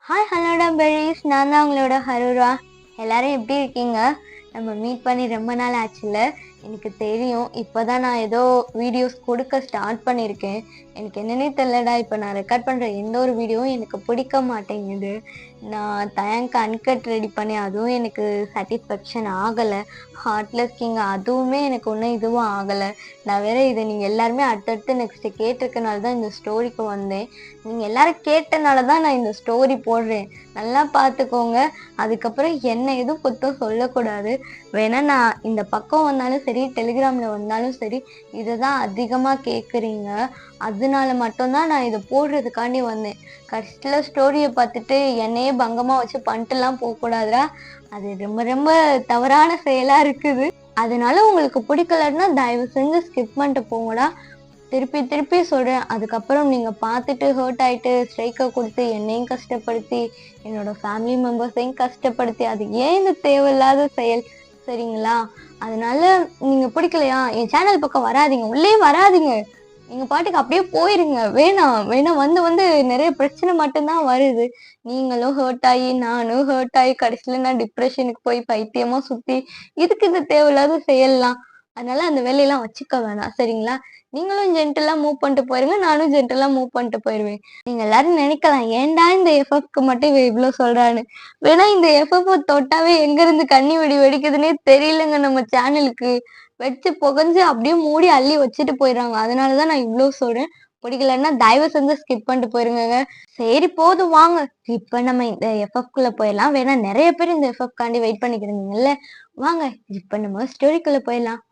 Hi ஹலோடா berries, நான் தான் உங்களோட ஹருரா. எல்லாரும் எப்படி இருக்கீங்க? நம்ம மீட் பண்ணி ரொம்ப நாள் ஆச்சுல்ல. எனக்கு தெரியும், இப்போ தான் நான் ஏதோ வீடியோஸ் கொடுக்க ஸ்டார்ட் பண்ணியிருக்கேன். எனக்கு என்னன்னே தெரியலடா, இப்போ நான் ரெக்கார்ட் பண்ணுற எந்த ஒரு வீடியோவும் எனக்கு பிடிக்க மாட்டேங்குது. நான் தயங்க் அன்கட் ரெடி பண்ணி அதுவும் எனக்கு சாட்டிஸ்ஃபேக்ஷன் ஆகலை. ஹார்ட்லெஸ் கிங் அதுவுமே எனக்கு ஒன்றும் இதுவும் ஆகலை. நான் வேற இதை நீங்கள் எல்லாருமே அடுத்தடுத்து நெக்ஸ்ட்டு கேட்டிருக்கனால தான் இந்த ஸ்டோரிக்கு வந்தேன். நீங்கள் எல்லாரும் கேட்டனால தான் நான் இந்த ஸ்டோரி போடுறேன். நல்லா பார்த்துக்கோங்க. அதுக்கப்புறம் என்ன எதுவும் குத்தம் சொல்லக்கூடாது. வேணா நான் இந்த பக்கம் வந்தாலும் சரி, டெலிகிராமில் வந்தாலும் சரி, இதை தான் அதிகமாக கேட்குறீங்க. அதனால மட்டும்தான் நான் இதை போடுறதுக்காண்டி வந்தேன். கடைசியில் ஸ்டோரியை பார்த்துட்டு என்னையே பங்கமாக வச்சு பண்ணிட்டுலாம் போகக்கூடாதுடா. அது ரொம்ப ரொம்ப தவறான செயலாக இருக்குது. அதனால உங்களுக்கு பிடிக்கலன்னா தயவு செஞ்சு ஸ்கிப் பண்ணிட்டு போங்கடா. திருப்பி திருப்பி சொல்கிறேன். அதுக்கப்புறம் நீங்கள் பார்த்துட்டு ஹர்ட் ஆகிட்டு ஸ்ட்ரைக்கை கொடுத்து என்னையும் கஷ்டப்படுத்தி என்னோட ஃபேமிலி மெம்பர்ஸையும் கஷ்டப்படுத்தி அது ஏன் இந்த தேவையில்லாத செயல், சரிங்களா? அதனால நீங்கள் பிடிக்கலையா என் சேனல் பக்கம் வராதிங்க, உள்ளே வராதிங்க. நீங்கள் பாட்டுக்கு அப்படியே போயிருங்க. வேணாம் வேணாம், வந்து வந்து நிறைய பிரச்சனை மட்டும்தான் வருது. நீங்களும் ஹர்ட் ஆகி நானும் ஹர்ட் ஆகி கடைசியில் நான் டிப்ரெஷனுக்கு போய் பைத்தியமாக சுற்றி இதுக்கு இந்த தேவையில்லாத செயல்லாம். அதனால அந்த வேலையெல்லாம் வச்சுக்க வேணாம், சரிங்களா? நீங்களும் ஜென்டலா மூவ் பண்ணிட்டு போயிருங்க, நானும் ஜென்டலா மூவ் பண்ணிட்டு போயிருவேன். நீங்க எல்லாரும் நினைக்கலாம், ஏன்டா இந்த எஃப்எஃப்க்கு மட்டும் இவ இவ்வளவு சொல்றான்னு. வேணா இந்த எஃப்எஃப் தொட்டாவே எங்க இருந்து கண்ணி வெடி வெடிக்குதுன்னே தெரியலங்க. நம்ம சேனலுக்கு வச்சு புகஞ்சு அப்படியே மூடி அள்ளி வச்சுட்டு போயிடுறாங்க. அதனாலதான் நான் இவ்வளவு சொல்றேன். பிடிக்கலன்னா தயவு செஞ்சு ஸ்கிப் பண்ணிட்டு போயிருங்க. சரி போதும், வாங்க இப்ப நம்ம இந்த எஃப்எஃப்குள்ள போயிடலாம். வேணா நிறைய பேர் இந்த எஃப்எஃப் காண்டி வெயிட் பண்ணிக்கிறீங்கல்ல, வாங்க இப்ப நம்ம ஸ்டோரிக்குள்ள போயிடலாம்.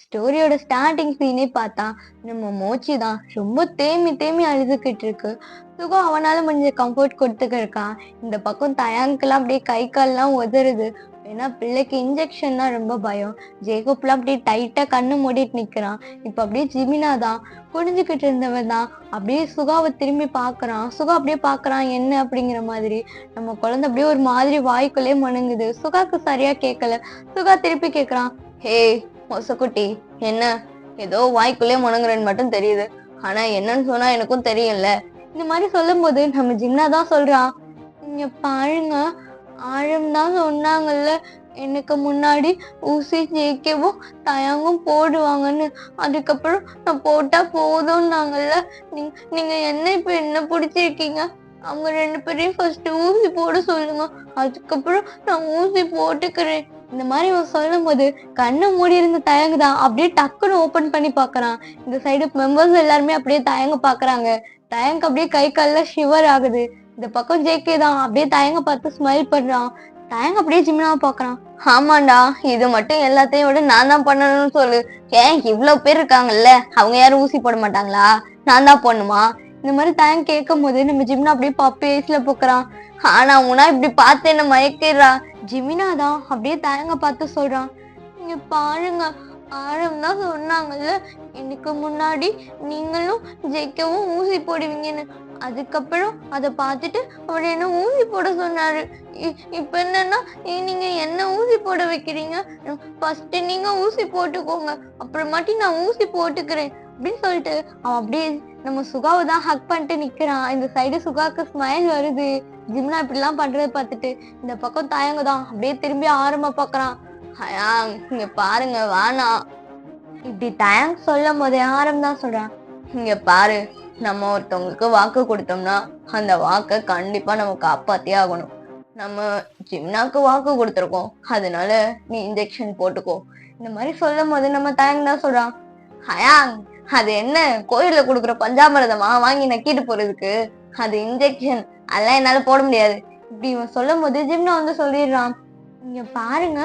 ஸ்டோரியோட ஸ்டார்டிங் சீனே பார்த்தா நம்ம மோச்சி தான் ரொம்ப தேமி தேமி அழுதுகிட்டு இருக்கு. சுகம் அவனால முடிஞ்ச கம்ஃபர்ட் கொடுத்துக்க இருக்கான். இந்த பக்கம் தயாங்கெல்லாம் அப்படியே கை கால்லாம் உதறுது. ஏன்னா பிள்ளைக்கு இன்ஜெக்ஷன் தான் ரொம்ப பயம். ஜேகப்லாம் அப்படியே டைட்டா கண்ணு மூடிட்டு நிக்கிறான். இப்ப அப்படியே ஜிமினா தான் குடிஞ்சுக்கிட்டு இருந்தவன் தான் அப்படியே சுகாவை திரும்பி பாக்குறான். சுகா அப்படியே பாக்குறான் என்ன அப்படிங்கிற மாதிரி. நம்ம குழந்தை அப்படியே ஒரு மாதிரி வாய்க்குள்ளே முணங்குது. சுகாக்கு சரியா கேட்கல. சுகா திருப்பி கேக்குறான், ஹே மொசக்குட்டி, என்ன ஏதோ வாய்க்குள்ளே முணங்குறேன்னு மட்டும் தெரியுது, ஆனா என்னன்னு சொன்னா எனக்கும் தெரியும்ல. இந்த மாதிரி சொல்லும் போது நம்ம ஜிம்னா தான் சொல்றான், இங்க பாருங்க, ஆழம் தான் சொன்னாங்கல்ல எனக்கு முன்னாடி ஊசி ஜெயிக்கவும் தயங்கும் போடுவாங்கன்னு. அதுக்கப்புறம் நான் போட்டா போதும்னாங்கல்ல. நீங்க என்ன இப்ப என்ன பிடிச்சிருக்கீங்க? அவங்க 2 பேரையும் ஃபர்ஸ்ட் ஊசி போட சொல்லுங்க, அதுக்கப்புறம் நான் ஊசி போட்டுக்கிறேன். இந்த மாதிரி அவன் சொல்லும் போது கண்ணை மூடி இருந்து தயங்குதான் அப்படியே டக்குன்னு ஓபன் பண்ணி பாக்குறான். இந்த சைடு மெம்பர்ஸ் எல்லாருமே அப்படியே தயங்க பாக்குறாங்க. தயங்க அப்படியே கை கால்ல ஷிவர் ஆகுது. இந்த பக்கம் ஜேகே தான் அப்படியே தயங்க பார்த்து ஸ்மைல் பண்றான். தயங்க அப்படியே ஜிம்னாவை பாக்குறான். ஆமாண்டா, இது மட்டும் எல்லாத்தையும் விட நான் தான் பண்ணணும்னு சொல்லு. ஏன் இவ்வளவு பேர் இருக்காங்கல்ல, அவங்க யாரும் ஊசி போட மாட்டாங்களா? நான் தான் போடணுமா? இந்த மாதிரி தயங்க கேட்கும் போது நம்ம ஜிம்னா அப்படியே பப்பி ஏஸ்ல போக்குறான். ஆனா உனா இப்படி பார்த்து என்ன மயக்கிடுறா. ஜிமினா தான் அப்படியே தயங்க பார்த்து சொல்றான், இங்க பாருங்க, ஆழம் தான் சொன்னாங்கல்ல எனக்கு முன்னாடி நீங்களும் ஜெயிக்கவும் ஊசி போடுவீங்கன்னு. அதுக்கப்புறம் அதை பார்த்துட்டு அவர் என்ன ஊசி போட சொன்னாரு. இப்ப என்னன்னா நீங்க என்ன ஊசி போட வைக்கிறீங்க? ஃபர்ஸ்ட் நீங்க ஊசி போட்டுக்கோங்க, அப்புறமாட்டி நான் ஊசி போட்டுக்கிறேன் அப்படின்னு சொல்லிட்டு அவன் அப்படியே நம்ம சுகாவை தான் ஹக் பண்ணிட்டு நிக்கிறான். இந்த சைடு சுகாக்கு ஸ்மைல் வருது. ஜிம்னா இப்படிலாம் பண்றதை பார்த்துட்டு இந்த பக்கம் தயங்க தான் அப்படியே திரும்பி ஆரம்ப பாக்குறான். ஹயாங், இங்க பாருங்க, வேணாம். இப்படி தயங் சொல்லும் போதே ஆரம் தான் சொல்றான், இங்க பாரு, நம்ம ஒருத்தவங்களுக்கு வாக்கு கொடுத்தோம்னா அந்த வாக்கை கண்டிப்பா நம்ம காப்பாத்தியே ஆகணும். நம்ம ஜிம்னாக்கு வாக்கு கொடுத்துருக்கோம், அதனால நீ இன்ஜெக்ஷன் போட்டுக்கோ. இந்த மாதிரி சொல்லும் போது நம்ம தயங் தான் சொல்றான், ஹயாங், அது என்ன கோயில்ல கொடுக்குற பஞ்சாமிரதமா வாங்கி நக்கிட்டு போறதுக்கு? அது இன்ஜெக்ஷன், அதெல்லாம் என்னால போட முடியாது. இப்படி இவன் சொல்லும் போது ஜிம்னா வந்து சொல்லிடுறான், இங்க பாருங்க,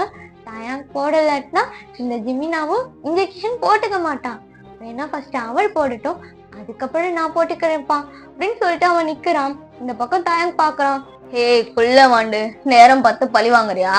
தயாங் போடலன்னா இந்த ஜிமினாவும் இன்ஜெக்ஷன் போட்டுக்க மாட்டான். வேணா ஃபர்ஸ்ட் அவள் போடட்டும், அதுக்கப்புறம் நான் போட்டுக்கிறேன்ப்பா அப்படின்னு சொல்லிட்டு அவன் நிக்கிறான். இந்த பக்கம் தயாங் பாக்குறான், ஹே குள்ள வாண்டு, நேரம் பார்த்து பழி வாங்குறியா?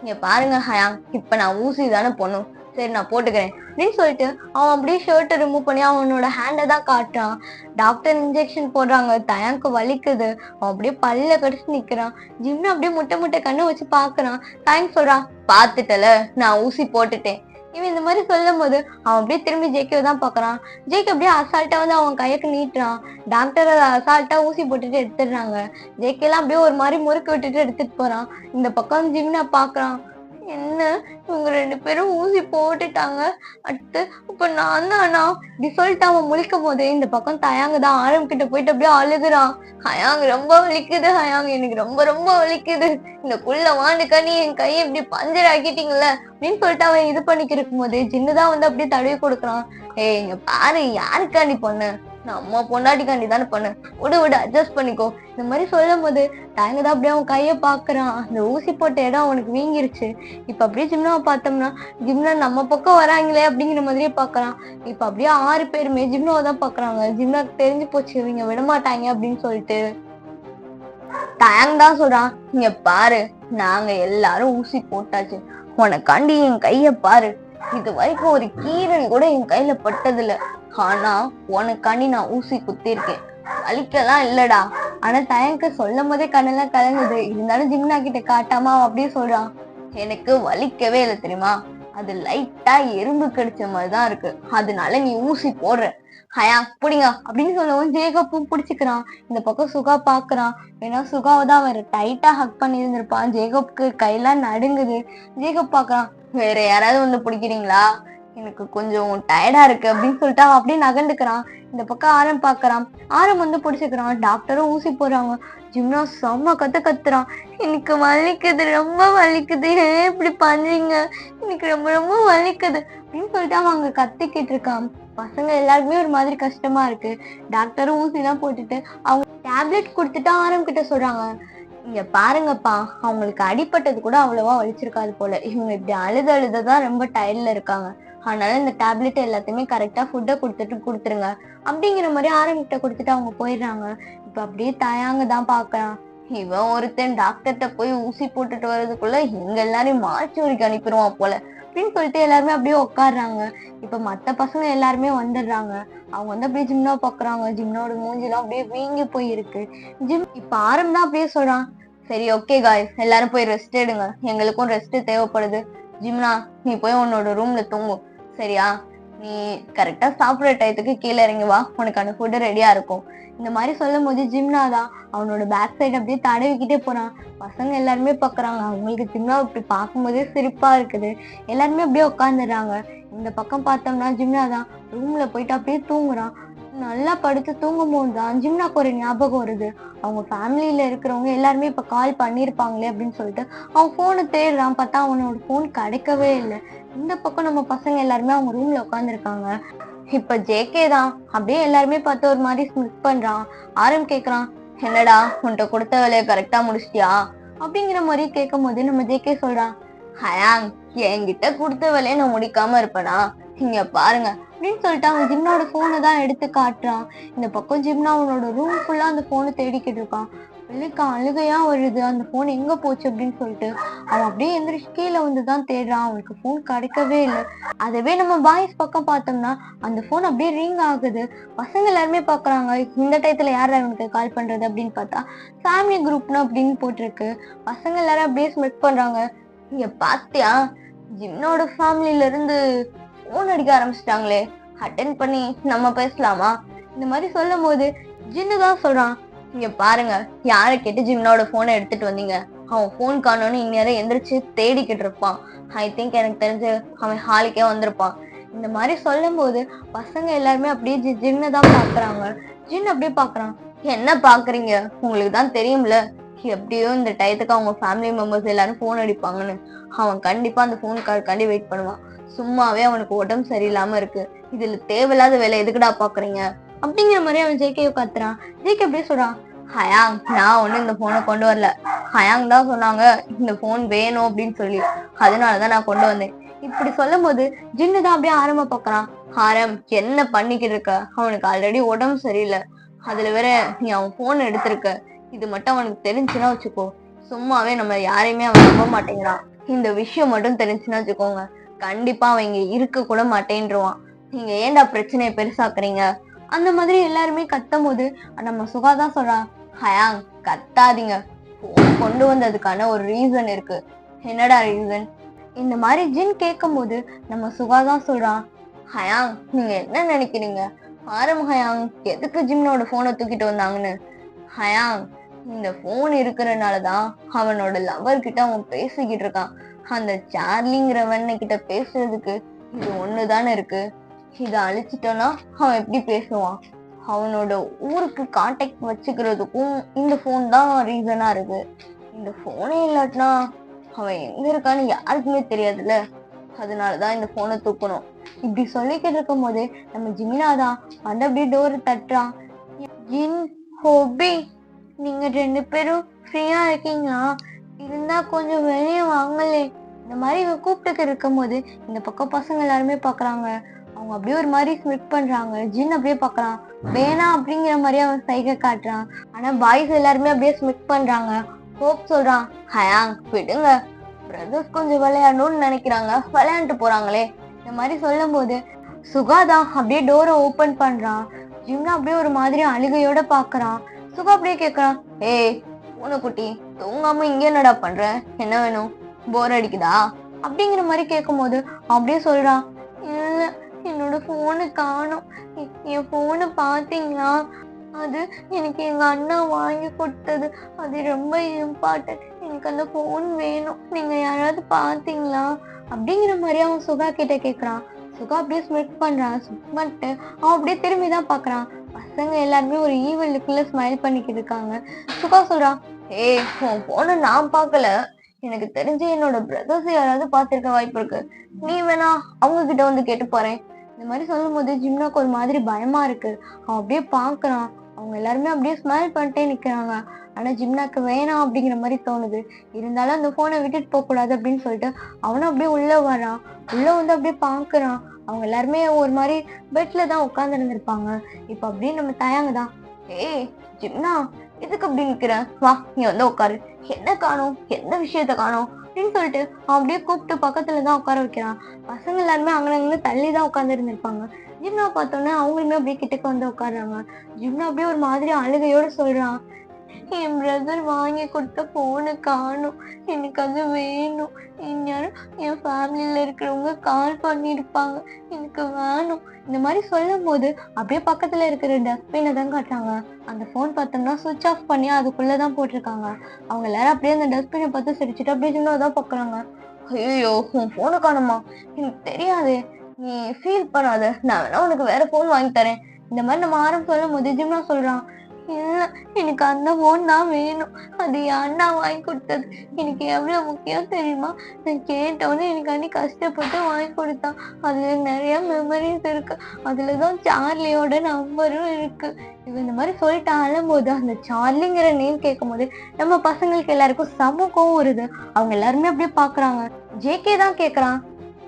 இங்க பாருங்க ஹயாங், இப்ப நான் ஊசி தானே போடணும், சரி நான் போட்டுக்கிறேன் அப்படின்னு சொல்லிட்டு அவன் அப்படியே ஷர்ட்டை ரிமூவ் பண்ணி அவனோட ஹேண்டை தான் காட்டுறான். டாக்டர் இன்ஜெக்ஷன் போடுறாங்க. தயாங்க்கு வலிக்குது. அவன் அப்படியே பல்ல கடிச்சு நிக்கிறான். ஜிம்னா அப்படியே முட்டை முட்டை கண்ணை வச்சு பாக்குறான். தயங்க் சொல்றான், பாத்துட்டல, நான் ஊசி போட்டுட்டேன், இவன் இந்த மாதிரி சொல்லும் போது அவன் அப்படியே திரும்பி ஜேகேவை தான் பாக்குறான். ஜேகே அப்படியே அசால்ட்டா வந்து அவன் கையக்கு நீட்டுறான். டாக்டர் அசால்ட்டா ஊசி போட்டுட்டு எடுத்துடுறாங்க. ஜேகே எல்லாம் அப்படியே ஒரு மாதிரி முறுக்கு விட்டுட்டு எடுத்துட்டு போறான். இந்த பக்கம் ஜிம்னா பாக்குறான். என்ன இவங்க 2 பேரும் ஊசி போட்டுட்டாங்க. அடுத்து இப்ப நான் தானா இப்படி சொல்லிட்டு அவன் முழிக்கும் போது இந்த பக்கம் தயாங்க தான் ஆரம் கிட்ட போயிட்டு அப்படியே அழுகுறான். ஹயாங் ரொம்ப வலிக்குது, ஹயாங் எனக்கு ரொம்ப ரொம்ப வலிக்குது. இந்த புள்ள வாண்டுக்காண்டி என் கையை இப்படி பஞ்சர் ஆக்கிட்டீங்கல்ல அப்படின்னு சொல்லிட்டு அவன் இது பண்ணிக்க இருக்கும் போது ஜின்னுதான் வந்து அப்படியே தடவி கொடுக்குறான். ஏய் இங்க பாரு, யாருக்காண்டி பொண்ணு? நம்ம பொண்டாட்டிக்காண்டி தானே பண்ணு, விடு விடு அட்ஜஸ்ட் பண்ணிக்கோ. இந்த மாதிரி சொல்லும் போது தயங்கதான் அப்படியே அவன் கைய பாக்குறான். அந்த ஊசி போட்ட இடம் அவனுக்கு வீங்கிருச்சு. இப்ப அப்படியே ஜிம்னாவை பார்த்தோம்னா ஜிம்னா நம்ம பக்கம் வராங்களே அப்படிங்கிற மாதிரியே பாக்குறான். இப்ப அப்படியே 6 பேருமே ஜிம்னாவை தான் பாக்குறாங்க. ஜிம்னாக்கு தெரிஞ்சு போச்சு இவங்க விடமாட்டாங்க அப்படின்னு சொல்லிட்டு தயங் தான் சொல்றான். இங்க பாரு, நாங்க எல்லாரும் ஊசி போட்டாச்சு, உனக்காண்டி என் கைய பாரு, இது வரைக்கும் ஒரு கீரல் கூட என் கையில பட்டதில்ல, ஆனா உனக்காண்டி நான் ஊசி குத்திருக்கேன், வலிக்கலாம் இல்லடா. ஆனா தயங்க சொல்லும் போதே கண்ணெல்லாம் கலங்குது. இருந்தாலும் ஜிம்னா கிட்ட காட்டாம அவன் அப்படியே சொல்றான், எனக்கு வலிக்கவே இல்லை தெரியுமா, அது லைட்டா எறும்பு கடிச்ச மாதிரிதான் இருக்கு, அதனால நீ ஊசி போடுற. ஹயா புடிங்க அப்படின்னு சொல்லவும் ஜேகப்பும் பிடிச்சிக்கிறான். இந்த பக்கம் சுகா பாக்குறான். ஏன்னா சுகாவை தான் அவர் டைட்டா ஹக் பண்ணி இருந்திருப்பான். ஜேகப்புக்கு கையெல்லாம் நடுங்குது. ஜேகப் பாக்குறான், வேற யாராவது வந்து பிடிக்கிறீங்களா, எனக்கு கொஞ்சம் டயர்டா இருக்கு அப்படின்னு சொல்லிட்டு அவன் அப்படியே நகண்டுக்கிறான். இந்த பக்கம் ஆரம் பாக்குறான். ஆரம் வந்து பிடிச்சிக்கிறான். டாக்டரும் ஊசி போடுறாங்க. ஜிம்னா செம்ம கத்துறான். எனக்கு வலிக்குது, ரொம்ப வலிக்குது, ஏன் இப்படி பண்றீங்க, எனக்கு ரொம்ப ரொம்ப வலிக்குது அப்படின்னு சொல்லிட்டு அவன் அங்க கத்திக்கிட்டு இருக்கான். பசங்க எல்லாருக்குமே ஒரு மாதிரி கஷ்டமா இருக்கு. டாக்டரும் ஊசி எல்லாம் போட்டுட்டு அவங்க டேப்லெட் கொடுத்துட்டு ஆரம் கிட்ட சொல்றாங்க, இங்க பாருங்கப்பா, அவங்களுக்கு அடிப்பட்டது கூட அவ்வளவா வலிச்சிருக்காது போல, இவங்க இப்படி அழுததான் ரொம்ப டயர்ட்ல இருக்காங்க, அதனால இந்த டேப்லெட் எல்லாத்தையுமே கரெக்டா ஃபுட்டை கொடுத்துருங்க அப்படிங்கிற மாதிரி ஆரம்பிட்ட கொடுத்துட்டு அவங்க போயிடுறாங்க. இப்ப அப்படியே தயாங்க தான் பாக்குறான். இவன் ஒருத்தன் டாக்டர்கிட்ட போய் ஊசி போட்டுட்டு வர்றதுக்குள்ள எங்க எல்லாரையும் மார்ச்சுவரிக்கு அனுப்பிடுவான் போல அப்படின்னு சொல்லிட்டு எல்லாருமே அப்படியே உட்காடுறாங்க. இப்ப மத்த பசங்க எல்லாருமே வந்துடுறாங்க. அவங்க வந்து அப்படியே ஜிம்னா பாக்குறாங்க. ஜிம்னோட மூஞ்சிலாம் அப்படியே வீங்கி போயிருக்கு. ஜிம் இப்ப ஆரம் தான் அப்படியே சொல்றான், சரி ஓகே காய்ஸ், எல்லாரும் போய் ரெஸ்ட் எடுங்க, எங்களுக்கும் ரெஸ்ட் தேவைப்படுது. ஜிம்னா நீ போய் உன்னோட ரூம்ல தூங்கும், சரியா, நீ கரெக்டா சாப்பிடுற டயத்துக்கு கீழே இறங்கி வா, உனக்கான ஃபுட்டு ரெடியா இருக்கும். இந்த மாதிரி சொல்லும் போது ஜிம்னாதான் அவனோட பேக் சைடு அப்படியே தடவிக்கிட்டே போறான். பசங்க எல்லாருமே பாக்குறாங்க. அவங்களுக்கு ஜிம்னா இப்படி பார்க்கும்போதே சிரிப்பா இருக்குது. எல்லாருமே அப்படியே உட்காந்துடுறாங்க. இந்த பக்கம் பார்த்தோம்னா ஜிம்னாதான் ரூம்ல போயிட்டு அப்படியே தூங்குறான். நல்லா படுத்து தூங்கும் போது தான் ஜிம்னாக்கு ஒரு ஞாபகம் வருது. அவங்க ஃபேமிலியில இருக்கிறவங்க எல்லாருமே இப்ப கால் பண்ணிருப்பாங்களே அப்படின்னு சொல்லிட்டு அவன் போனை தேடுறான். பார்த்தா அவனோட போன் கிடைக்கவே இல்லை. இந்த பக்கம் நம்ம பசங்க எல்லாருமே அவங்க ரூம்ல உட்காந்துருக்காங்க. இப்ப ஜேகே தான் அப்படியே எல்லாருமே பார்த்து ஒரு மாதிரி ஸ்மித் பண்றான். ஆரம் கேக்குறான், என்னடா உன்கிட்ட கொடுத்த வேலையை கரெக்டா முடிச்சிட்டியா அப்படிங்கிற மாதிரி கேட்கும் போது நம்ம ஜேகே சொல்றான், ஹயாங் என்கிட்ட கொடுத்த வேலையை நான் முடிக்காம இருப்பேனா, இங்க பாருங்க அப்படின்னு சொல்லிட்டு அவன் ஜிம்னாவோட போனை தான் எடுத்து காட்டுறான். இந்த பக்கம் ஜிம்னா அவனோட ரூம் ஃபுல்லா அந்த போனை தேடிக்கிட்டு இருக்கான். வெள்ளிக்கா அழுகையா வருது, அந்த போன் எங்க போச்சு அப்படின்னு சொல்லிட்டு அவன் அப்படியே எந்திரிச்சு கீழே வந்துதான் தேடுறான். அவனுக்கு போன் கிடைக்கவே இல்லை. அதவே நம்ம பாய்ஸ் பக்கம் பார்த்தோம்னா அந்த போன் அப்படியே ரிங் ஆகுது. பசங்க எல்லாருமே பாக்குறாங்க. இந்த டயத்துல யார் அவனுக்கு கால் பண்றது அப்படின்னு பார்த்தா ஃபேமிலி குரூப்னு அப்படின்னு போட்டிருக்கு. பசங்க எல்லாரும் அப்படியே ஸ்மெட் பண்றாங்க. இங்க பாத்தியா, ஜிம்னோட ஃபேமிலில இருந்து போன் அடிக்க ஆரம்பிச்சிட்டாங்களே, அட்டென்ட் பண்ணி நம்ம பேசலாமா. இந்த மாதிரி சொல்லும் போது ஜின்னு தான் சொல்றான், இங்க பாருங்க, யாரை கேட்டு ஜிம்னோட போனை எடுத்துட்டு வந்தீங்க, அவன் போன் காணோன்னு இந்நேரம் எந்திரிச்சு தேடிக்கிட்டு இருப்பான். ஐ திங்க் எனக்கு தெரிஞ்சு அவன் ஹாலுக்கே வந்திருப்பான். இந்த மாதிரி சொல்லும் போது பசங்க எல்லாருமே அப்படியே ஜின்னை தான் பாக்குறாங்க. ஜின் அப்படியே பாக்குறான், என்ன பாக்குறீங்க, உங்களுக்கு தான் தெரியும்ல எப்படியோ இந்த டயத்துக்கு அவங்க ஃபேமிலி மெம்பர்ஸ் எல்லாரும் போன் அடிப்பாங்கன்னு, அவன் கண்டிப்பா அந்த போன் கார்டுக்காண்டி வெயிட் பண்ணுவான். சும்மாவே அவனுக்கு உடம்பு சரியில்லாம இருக்கு, இதுல தேவையில்லாத வேலை எதுக்குடா பாக்குறீங்க அப்படிங்கிற மாதிரி அவன் ஜேகே கத்துறான். ஜேகே அப்படியே சொல்றான், ஹயாங் நான் ஒண்ணு இந்த போனை கொண்டு வரல, ஹயாங் தான் சொன்னாங்க இந்த போன் வேணும் அப்படின்னு சொல்லி, அதனாலதான் நான் கொண்டு வந்தேன். இப்படி சொல்லும் போது ஜின்னு தான் அப்படியே ஆரம்ப பாக்குறான். ஆரம் என்ன பண்ணிக்கிட்டு இருக்க, அவனுக்கு ஆல்ரெடி உடம்பு சரியில்லை, அதுல வேற நீ அவன் போன் எடுத்திருக்க, இது மட்டும் அவனுக்கு தெரிஞ்சுன்னா வச்சுக்கோ, சும்மாவே நம்ம யாரையுமே அவன் நம்ப மாட்டேங்கிறான். இந்த விஷயம் மட்டும் தெரிஞ்சுன்னா வச்சுக்கோங்க, கண்டிப்பா அவன் இங்க இருக்க கூட மாட்டேன்ருவான். நீங்க ஏன்டா பிரச்சனையை பெருசாக்குறீங்க அந்த மாதிரி எல்லாருமே கத்தும் போது நம்ம சுகாதான் சொல்றான், ஹயாங் கத்தாதீங்க, கொண்டு வந்ததுக்கான ஒரு ரீசன் இருக்கு. என்னடா ரீசன், இந்த மாதிரி ஜின் கேட்கும் போது நம்ம சுகாதான் சொல்றான், ஹயாங் நீங்க என்ன நினைக்கிறீங்க? ஆரம் ஹயாங் எதுக்கு ஜிம்னோட போனை தூக்கிட்டு வந்தாங்கன்னு. ஹயாங் இந்த போன் இருக்கிறனாலதான் அவனோட லவர் கிட்ட அவன் பேசிக்கிட்டு இருக்கான். அந்த சார்லிங்கிறவன் கிட்ட பேசுறதுக்கு இது ஒண்ணுதானே இருக்கு. இத அழிச்சிட்டோம்னா அவன் எப்படி பேசுவான்? அவனோட ஊருக்கு கான்டாக்ட் வச்சுக்கிறதுக்கும் இந்த போன் தான் ரீசனா இருக்கு. இந்த போனே இல்லாட்டினா அவன் எங்க இருக்கான்னு யாருக்குமே தெரியாதுல்ல. அதனாலதான் இந்த போனை தூக்கணும். இப்படி சொல்லிக்கிட்டு இருக்கும் போதே நம்ம ஜிமினாதான் வந்து அப்படியே டோர் தட்டுறான். ஜின், ஹோபி, நீங்க 2 பேரும் ஃப்ரீயா இருக்கீங்களா? இருந்தா கொஞ்சம் வெளியே வாங்கலே. இந்த மாதிரி இவன் கூப்பிட்டு இருக்கும் போது இந்த பக்கம் பசங்க எல்லாருமே பாக்குறாங்க. அவங்க அப்படியே ஒரு மாதிரி ஸ்மிட் பண்றாங்க. ஜின் அப்படியே பாக்குறான், வேணாம் அப்படிங்கிற மாதிரி அவன் சைகை காட்டுறான். ஆனா பாய்ஸ் எல்லாருமே அப்படியே ஸ்மிட் பண்றாங்க. ஹோப் சொல்றான், ஹயாங் விடுங்க, பிரதர்ஸ் கொஞ்சம் விளையாடணும்னு நினைக்கிறாங்க, விளையாண்டு போறாங்களே. இந்த மாதிரி சொல்லும் போது சுகாதான் அப்படியே டோரை ஓபன் பண்றான். ஜிம்னா அப்படியே ஒரு மாதிரி அழுகையோட பாக்குறான். சுகா அப்படியே கேக்குறான், ஏய் பூனைக்குட்டி தூங்காம இங்க என்னடா பண்ற? என்ன வேணும்? போர் அடிக்குதா? அப்படிங்கிற மாதிரி கேட்கும் போது அப்படியே சொல்றான், இல்ல என்னோட போனு காணும். என் போனு பாத்தீங்களா? அது எனக்கு எங்க அண்ணா வாங்கி கொடுத்தது. அது ரொம்ப இம்பார்ட்டன்ட். எனக்கு அந்த போன் வேணும். நீங்க யாராவது பாத்தீங்களா? அப்படிங்கிற மாதிரி அவன் சுகா கிட்ட கேக்குறான். சுகா அப்படியே ஸ்மிட் பண்றான். ஸ்மிட் பண்ணிட்டு அவன் அப்படியே திரும்பிதான் பாக்குறான். பசங்க எல்லாருமே ஒரு ஈவல் லுக்ல ஸ்மைல் பண்ணிக்கிட்டு இருக்காங்க. சுகா சொல்றான், ஏய் உன் போன நான் பாக்கல. எனக்கு தெரிஞ்சு என்னோட பிரதர்ஸ் யாராவது பாத்திருக்க வாய்ப்பு இருக்கு. நீ வேணா அவங்க கிட்ட வந்து கேட்டு போறேன். இந்த மாதிரி சொல்லும் போது ஜிம்னாக்கு ஒரு மாதிரி பயமா இருக்கு. அவன் அப்படியே பாக்குறான். அவங்க எல்லாருமே அப்படியே ஸ்மைல் பண்ணிட்டே நிக்கிறாங்க. ஆனா ஜிம்னாக்கு வேணாம் அப்படிங்கிற மாதிரி தோணுது. இருந்தாலும் அந்த போனை விட்டுட்டு போக கூடாது அப்படின்னு சொல்லிட்டு அவனும் அப்படியே உள்ள வரான். உள்ள வந்து அப்படியே பாக்குறான். அவங்க எல்லாருமே ஒரு மாதிரி பெட்ல தான் உட்கார்ந்து இருந்திருப்பாங்க. இப்ப அப்படியே நம்ம தயாங்கதான், ஏய் ஜிம்னா எதுக்கு அப்படி நிக்கிற? வா நீ வந்து உட்காரு. என்ன காணோம்? எந்த விஷயத்த காணோம் அப்படின்னு சொல்லிட்டு அவன் அப்படியே கூப்பிட்டு பக்கத்துலதான் உட்கார வைக்கிறான். பசங்க எல்லாருமே அங்கே தள்ளிதான் உட்கார்ந்து இருந்திருப்பாங்க. ஜிம்னா பார்த்தோன்னே அவங்களுமே அப்படியே கிட்டக்கு வந்து உட்காடுறாங்க. ஜிம்னா அப்படியே ஒரு மாதிரி அழுகையோட சொல்றான், என் பிரதர் வாங்கி கொடுத்த போனை காணும். எனக்கு அது வேணும். இந்நேரம் என் ஃபேமிலியில இருக்கிறவங்க கால் பண்ணியிருப்பாங்க. எனக்கு வேணும். இந்த மாதிரி சொல்லும் போது அப்படியே பக்கத்துல இருக்கிற டஸ்ட்பினை தான் காட்டுறாங்க. அந்த போன் பார்த்தோம்னா சுவிட்ச் ஆஃப் பண்ணி அதுக்குள்ளதான் போட்டிருக்காங்க. அவங்க எல்லாரும் அப்படியே அந்த டஸ்ட்பினை பார்த்து சிரிச்சுட்டு அப்படியே ஜிம்னாதான் பாக்குறாங்க. ஐயோ உன் போனை காணுமா? எனக்கு தெரியாது, நீ ஃபீல் பண்ணாத, நான் வேணா உனக்கு வேற போன் வாங்கி தரேன். இந்த மாதிரி நம்ம ஆரம் சொல்லும் போது ஜிம்னா சொல்றான், இல்ல எனக்கு அந்த போன் தான் வேணும். அது என் அண்ணா வாங்கி கொடுத்தது. எனக்கு எவ்வளவு முக்கியம் தெரியுமா? நான் கேட்டவொடனே எனக்கு அன்னி கஷ்டப்பட்டு வாங்கி கொடுத்தான். அதுல நிறைய மெமரிஸ் இருக்கு. அதுலதான் சார்லியோட நம்பரும் இருக்கு. இவன் இந்த மாதிரி சொல்லிட்டு அழும்போது அந்த சார்லிங்கிற நேம் கேட்கும் போது நம்ம பசங்களுக்கு எல்லாருக்கும் செம கோவம் வருது. அவங்க எல்லாருமே அப்படியே பாக்குறாங்க. ஜேகே தான் கேக்குறான்,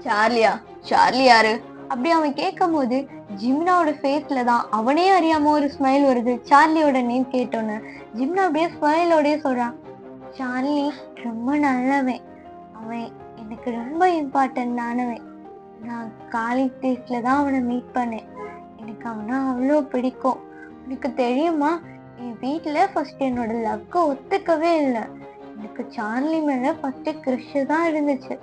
சார்லியா? சார்லி யாரு? அப்படி அவன் கேட்கும் போது ஜிம்னாவோட ஃபேஸ்ல தான் அவனே அறியாம ஒரு ஸ்மைல் வருது. சார்லியோட நேம் கேட்டோன்னு ஜிம்னா அப்படியே ஸ்மைலோடய சொல்றான், சார்லி ரொம்ப நல்லவன். அவன் எனக்கு ரொம்ப இம்பார்ட்டன்டானவன். நான் காலேஜ் டேஸ்ல தான் அவனை மீட் பண்ணேன். எனக்கு அவனா அவ்வளோ பிடிக்கும். எனக்கு தெரியுமா, என் வீட்டுல ஃபர்ஸ்ட் என்னோட லவ்க்கு ஒத்துக்கவே இல்லை. எனக்கு சார்லி மேல ஃபர்ஸ்ட் கிரஷ் தான் இருந்துச்சு.